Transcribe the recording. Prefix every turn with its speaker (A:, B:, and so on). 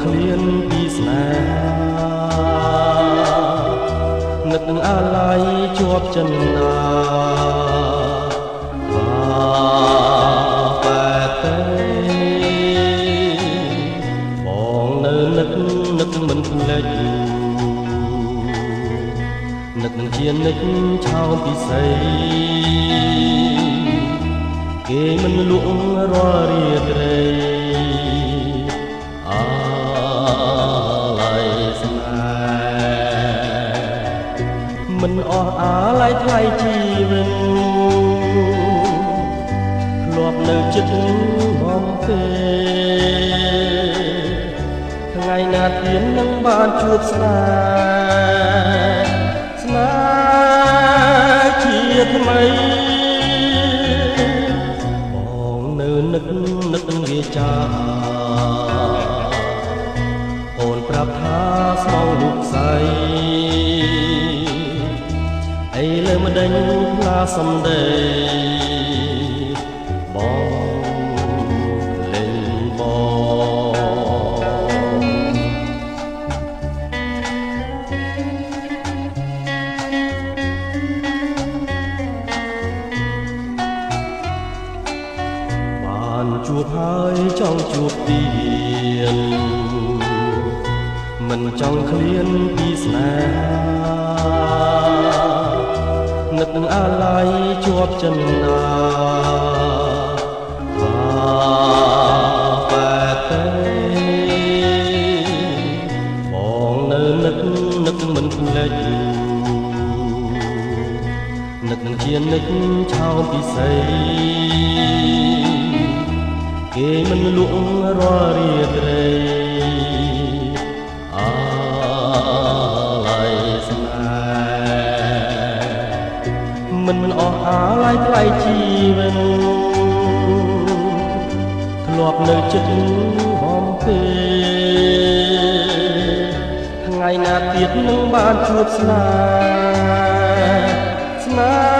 A: ឃ្លានពីស្នេហានឹកអាឡ័យជាប់ចិន្តាបែបទេបងនៅនឹកមិនភ្លេចនឹកនឹងជានិចឆោមពិសីគេមិនលក់រាល់រាត្រីអាឡ័យស្នេហ៍មិនអស់អាឡ័យថ្លៃជីវិតធ្លាប់នៅចិត្តបំពេថ្ងៃណាទៀតនឹងបានជួបស្នេហ៍ជាថ្មីបងនៅនឹកវាចាអូនប្រាប់ថាស្មងលូកស្អីអីលើម្ដេចផ្លាសំដីបងលេងបានជួបហើយចង់ជួបទៀតមិនចង់ឃ្លានពីស្នេហានឹកអាឡ័យជាប់ចិន្តាបែបទេបងនៅនឹកមិនភ្លេចនឹកនឹងជានិចឆោមពិសីគេមិនលក់រាល់រាត្រីអាឡ័យស្នេហ៍មិនអស់អាឡ័យថ្លៃជីវិតធ្លាប់នៅចិត្តបំពេថ្ងៃណាទៀតនឹងបានជួបស្នេហ៍